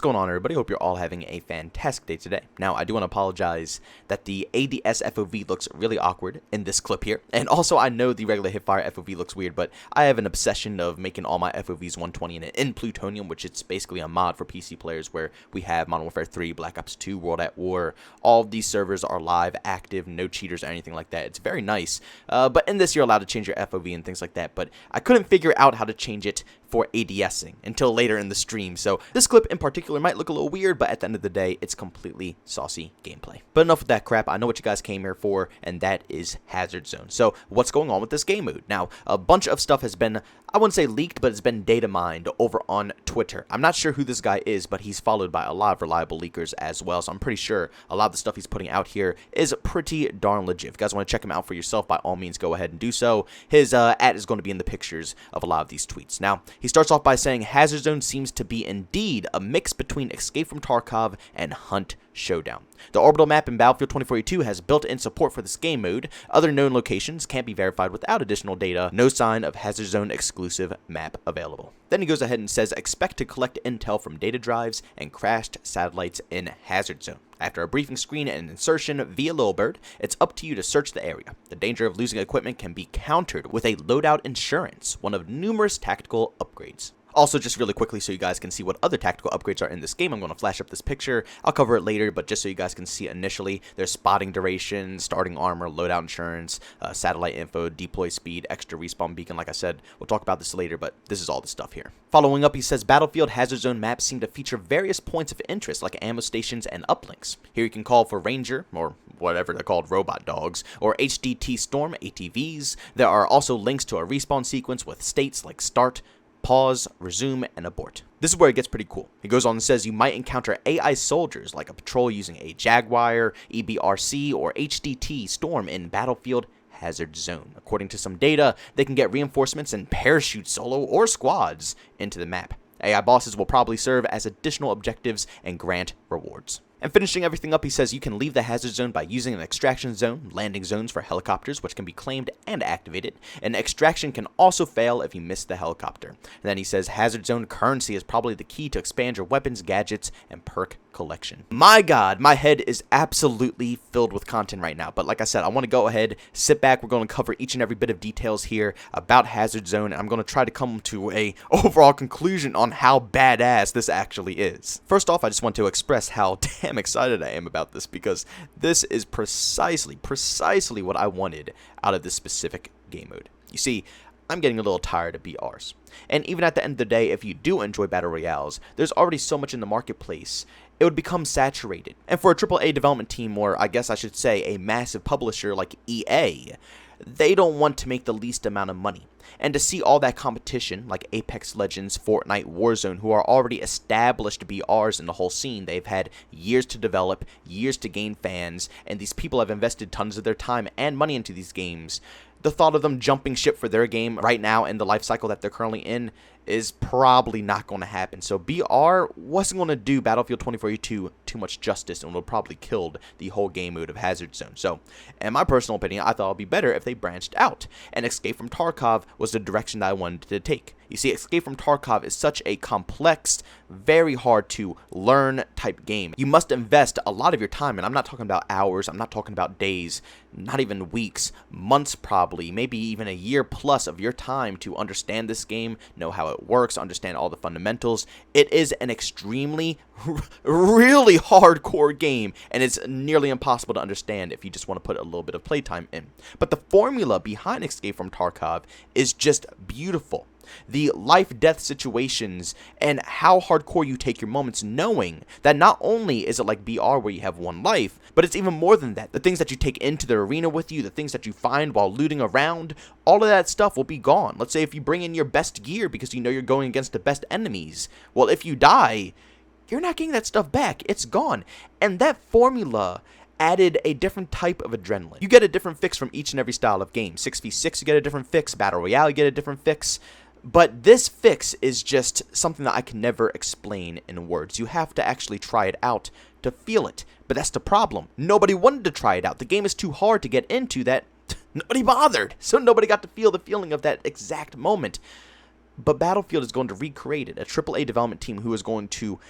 going on, everybody? Hope you're all having a fantastic day today. Now, I do want to apologize that the ADS FOV looks really awkward in this clip here. And also, I know the regular hipfire FOV looks weird, but I have an obsession of making all my FOVs 120 and in plutonium, which is basically a mod for PC players where we have Modern Warfare 3, Black Ops 2, World at War. All of these servers are live, active, no cheaters or anything like that. It's very nice. But in this, you're allowed to change your FOV and things like that. But I couldn't figure out how to change it for ADSing until later in the stream. So this clip in particular might look a little weird, but at the end of the day, it's completely saucy gameplay. But enough with that crap. I know what you guys came here for, and that is Hazard Zone. So what's going on with this game mode? Now, a bunch of stuff has been, I wouldn't say leaked, but it's been data mined over on Twitter. I'm not sure who this guy is, but he's followed by a lot of reliable leakers as well. So I'm pretty sure a lot of the stuff he's putting out here is pretty darn legit. If you guys want to check him out for yourself, by all means, go ahead and do so. His @ is going to be in the pictures of a lot of these tweets. Now, he starts off by saying, Hazard Zone seems to be indeed a mix between Escape from Tarkov and Hunt Showdown. The orbital map in Battlefield 2042 has built-in support for this game mode. Other known locations can't be verified without additional data. No sign of Hazard Zone exclusive map available. Then he goes ahead and says, expect to collect intel from data drives and crashed satellites in Hazard Zone. After a briefing screen and insertion via Lilbird, it's up to you to search the area. The danger of losing equipment can be countered with a loadout insurance, one of numerous tactical upgrades. Also, just really quickly so you guys can see what other tactical upgrades are in this game, I'm going to flash up this picture. I'll cover it later, but just so you guys can see initially, there's spotting duration, starting armor, loadout insurance, satellite info, deploy speed, extra respawn beacon. Like I said, we'll talk about this later, but this is all the stuff here. Following up, he says, Battlefield Hazard Zone maps seem to feature various points of interest like ammo stations and uplinks. Here you can call for Ranger, or whatever they're called, robot dogs, or HDT Storm ATVs. There are also links to a respawn sequence with states like start, pause, resume, and abort. This is where it gets pretty cool. He goes on and says you might encounter AI soldiers like a patrol using a Jaguar, EBRC, or HDT Storm in Battlefield Hazard Zone. According to some data, they can get reinforcements and parachute solo or squads into the map. AI bosses will probably serve as additional objectives and grant rewards. And finishing everything up, he says you can leave the Hazard Zone by using an extraction zone, landing zones for helicopters, which can be claimed and activated. And extraction can also fail if you miss the helicopter. And then he says Hazard Zone currency is probably the key to expand your weapons, gadgets, and perk collection. My God, my head is absolutely filled with content right now. But like I said, I want to go ahead, sit back. We're going to cover each and every bit of details here about Hazard Zone. And I'm going to try to come to a overall conclusion on how badass this actually is. First off, I just want to express how damn excited I am about this, because this is precisely what I wanted out of this specific game mode. You see, I'm getting a little tired of BRs. And even at the end of the day, if you do enjoy Battle Royales, there's already so much in the marketplace, it would become saturated. And for a AAA development team, or I guess I should say a massive publisher like EA, they don't want to make the least amount of money. And to see all that competition, like Apex Legends, Fortnite, Warzone, who are already established BRs in the whole scene, they've had years to develop, years to gain fans, and these people have invested tons of their time and money into these games. The thought of them jumping ship for their game right now in the life cycle that they're currently in is probably not going to happen. So BR wasn't going to do Battlefield 2042 too much justice, and would have probably killed the whole game mode of Hazard Zone. So, in my personal opinion, I thought it would be better if they branched out, and Escape from Tarkov was the direction that I wanted to take. You see, Escape from Tarkov is such a complex, very hard to learn type game. You must invest a lot of your time, and I'm not talking about hours, I'm not talking about days, not even weeks, months probably, maybe even a year plus of your time to understand this game, know how it works, understand all the fundamentals. It is an extremely, really hardcore game, and it's nearly impossible to understand if you just want to put a little bit of playtime in. But the formula behind Escape from Tarkov is just beautiful. The life-death situations and how hardcore you take your moments, knowing that not only is it like BR where you have one life, but it's even more than that. The things that you take into the arena with you, the things that you find while looting around, all of that stuff will be gone. Let's say if you bring in your best gear because you know you're going against the best enemies, well, if you die, you're not getting that stuff back. It's gone. And that formula added a different type of adrenaline. You get a different fix from each and every style of game. 6v6, you get a different fix. Battle Royale, you get a different fix. But this fix is just something that I can never explain in words. You have to actually try it out to feel it. But that's the problem. Nobody wanted to try it out. The game is too hard to get into that nobody bothered. So nobody got to feel the feeling of that exact moment. But Battlefield is going to recreate it. A AAA development team who is going to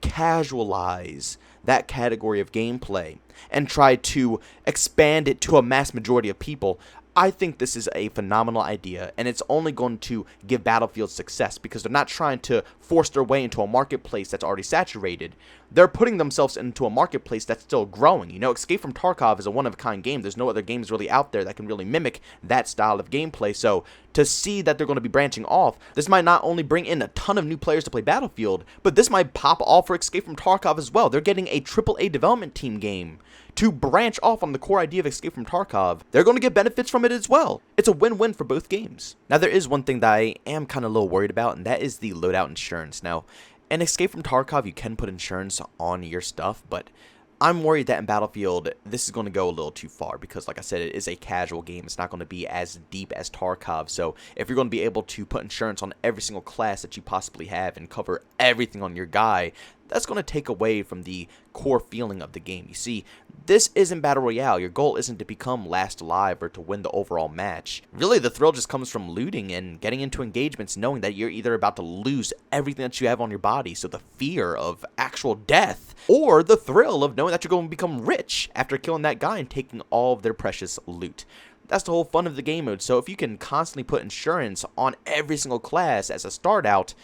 casualize that category of gameplay and try to expand it to a mass majority of people, I think this is a phenomenal idea, and it's only going to give Battlefield success because they're not trying to force their way into a marketplace that's already saturated. They're putting themselves into a marketplace that's still growing. You know, Escape from Tarkov is a one-of-a-kind game. There's no other games really out there that can really mimic that style of gameplay. So to see that they're going to be branching off, this might not only bring in a ton of new players to play Battlefield, but this might pop off for Escape from Tarkov as well. They're getting a AAA development team game to branch off on the core idea of Escape from Tarkov. They're going to get benefits from it as well. It's a win-win for both games. Now, there is one thing that I am kind of a little worried about, and that is the loadout insurance. Now, in Escape from Tarkov, you can put insurance on your stuff, but I'm worried that in Battlefield, this is going to go a little too far because, like I said, it is a casual game. It's not going to be as deep as Tarkov. So if you're going to be able to put insurance on every single class that you possibly have and cover everything on your guy, that's going to take away from the core feeling of the game. You see, this isn't Battle Royale. Your goal isn't to become last alive or to win the overall match. Really, the thrill just comes from looting and getting into engagements knowing that you're either about to lose everything that you have on your body, so the fear of actual death, or the thrill of knowing that you're going to become rich after killing that guy and taking all of their precious loot. That's the whole fun of the game mode. So if you can constantly put insurance on every single class as a start out,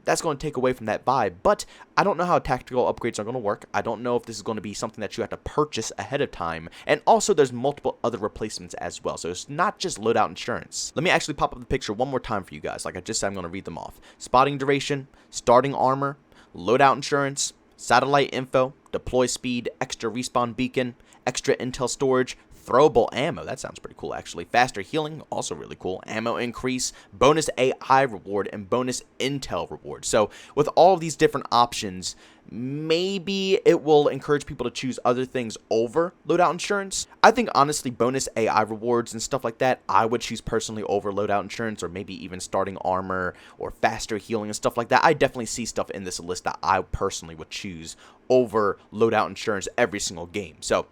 that's going to take away from that vibe. But I don't know how tactical upgrades are going to work. I don't know if this is going to be something that you have to purchase ahead of time. And also, there's multiple other replacements as well. So it's not just loadout insurance. Let me actually pop up the picture one more time for you guys. Like I just said, I'm going to read them off. Spotting duration, starting armor, loadout insurance, satellite info, deploy speed, extra respawn beacon, extra intel storage, throwable ammo, that sounds pretty cool actually, faster healing, also really cool, ammo increase, bonus AI reward, and bonus intel reward. So with all of these different options, maybe it will encourage people to choose other things over loadout insurance. I think honestly bonus AI rewards and stuff like that, I would choose personally over loadout insurance, or maybe even starting armor or faster healing and stuff like that. I definitely see stuff in this list that I personally would choose over loadout insurance every single game. So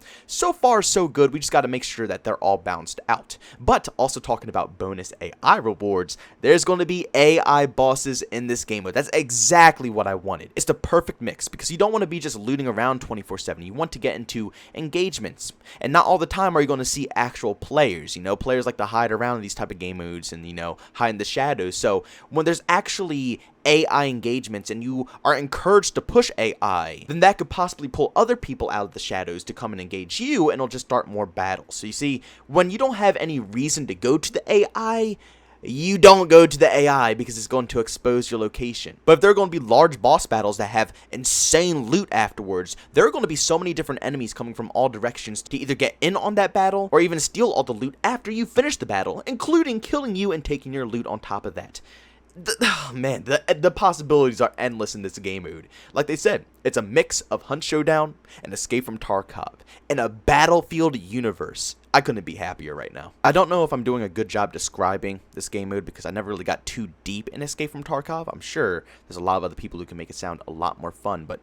far so good. We just got to make sure that they're all balanced out. But also talking about bonus AI rewards, there's going to be AI bosses in this game mode. That's exactly what I wanted. It's the perfect mix because you don't want to be just looting around 24/7. You want to get into engagements, and not all the time are you going to see actual players. You know, players like to hide around in these type of game modes and, you know, hide in the shadows. So when there's actually AI engagements and you are encouraged to push AI, then that could possibly pull other people out of the shadows to come and engage you, and it'll just start more battles. So you see, when you don't have any reason to go to the AI, you don't go to the AI because it's going to expose your location. But if there are going to be large boss battles that have insane loot afterwards, there are going to be so many different enemies coming from all directions to either get in on that battle or even steal all the loot after you finish the battle, including killing you and taking your loot on top of that. The possibilities are endless in this game mode. Like they said, it's a mix of Hunt Showdown and Escape from Tarkov in a Battlefield universe. I couldn't be happier right now. I don't know if I'm doing a good job describing this game mode because I never really got too deep in Escape from Tarkov. I'm sure there's a lot of other people who can make it sound a lot more fun, but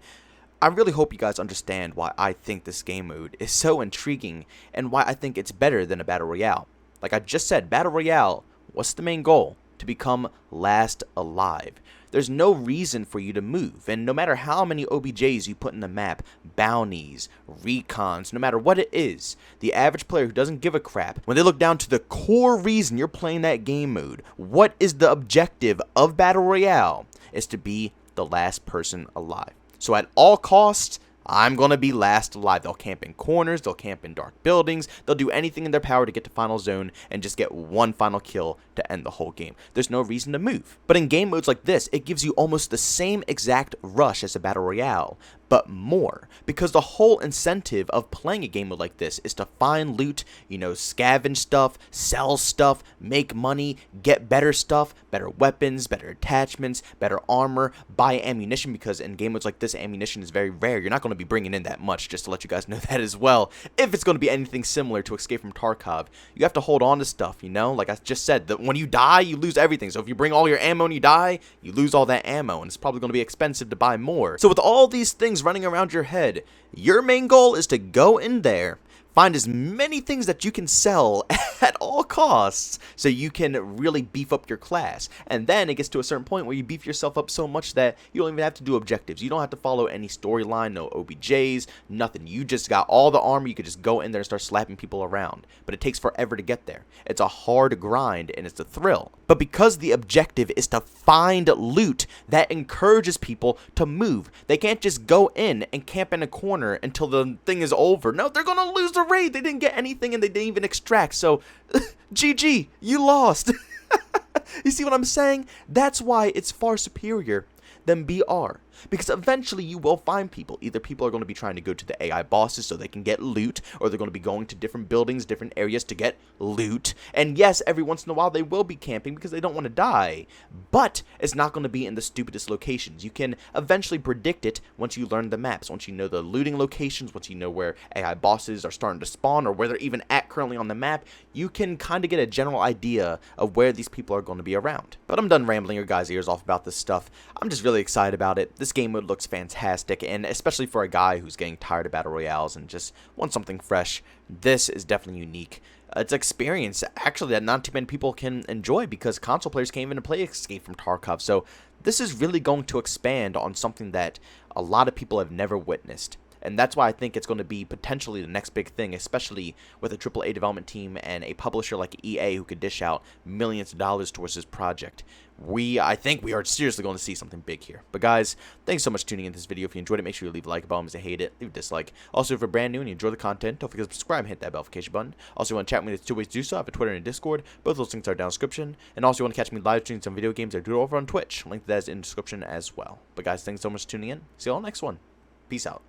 I really hope you guys understand why I think this game mode is so intriguing and why I think it's better than a Battle Royale. Like I just said, Battle Royale, what's the main goal? To become last alive. There's no reason for you to move, and no matter how many OBJs you put in the map, bounties, recons, no matter what it is, the average player who doesn't give a crap, when they look down to the core reason you're playing that game mode, what is the objective of Battle Royale, is to be the last person alive. So at all costs, I'm going to be last alive. They'll camp in corners, they'll camp in dark buildings, they'll do anything in their power to get to final zone and just get one final kill to end the whole game. There's no reason to move. But in game modes like this, it gives you almost the same exact rush as a Battle Royale, but more, because the whole incentive of playing a game mode like this is to find loot, you know, scavenge stuff, sell stuff, make money, get better stuff, better weapons, better attachments, better armor, buy ammunition, because in game modes like this, ammunition is very rare. You're not going to be bringing in that much, just to let you guys know that as well. If it's going to be anything similar to Escape from Tarkov, you have to hold on to stuff, you know, like I just said, that when you die, you lose everything. So if you bring all your ammo and you die, you lose all that ammo, and it's probably going to be expensive to buy more. So with all these things running around your head, your main goal is to go in there, Find as many things that you can sell at all costs so you can really beef up your class. And then it gets to a certain point where you beef yourself up so much that you don't even have to do objectives. You don't have to follow any storyline, no OBJs, nothing. You just got all the armor. You could just go in there and start slapping people around. But it takes forever to get there. It's a hard grind and it's a thrill. But because the objective is to find loot, that encourages people to move. They can't just go in and camp in a corner until the thing is over. No, they're gonna lose the raid. They didn't get anything and they didn't even extract. So, GG, you lost. You see what I'm saying? That's why it's far superior than BR. Because eventually you will find people. Either people are going to be trying to go to the AI bosses so they can get loot, or they're going to be going to different buildings, different areas to get loot. And yes, every once in a while they will be camping because they don't want to die. But it's not going to be in the stupidest locations. You can eventually predict it once you learn the maps, once you know the looting locations, once you know where AI bosses are starting to spawn, or where they're even at currently on the map. You can kind of get a general idea of where these people are going to be around. But I'm done rambling your guys' ears off about this stuff. I'm just really excited about it. This game mode looks fantastic, and especially for a guy who's getting tired of battle royales and just wants something fresh, this is definitely unique. It's an experience actually that not too many people can enjoy because console players can't even play Escape from Tarkov. So this is really going to expand on something that a lot of people have never witnessed. And that's why I think it's going to be potentially the next big thing, especially with a AAA development team and a publisher like EA who could dish out millions of dollars towards this project. I think we are seriously going to see something big here. But guys, thanks so much for tuning in this video. If you enjoyed it, make sure you leave a like button. If you hate it, leave a dislike. Also, if you're brand new and you enjoy the content, don't forget to subscribe and hit that notification button. Also, if you want to chat with me, there's two ways to do so. I have a Twitter and a Discord. Both those links are down in the description. And also, if you want to catch me live streaming some video games, I do it over on Twitch. Link to that is in the description as well. But guys, thanks so much for tuning in. See you all next one. Peace out.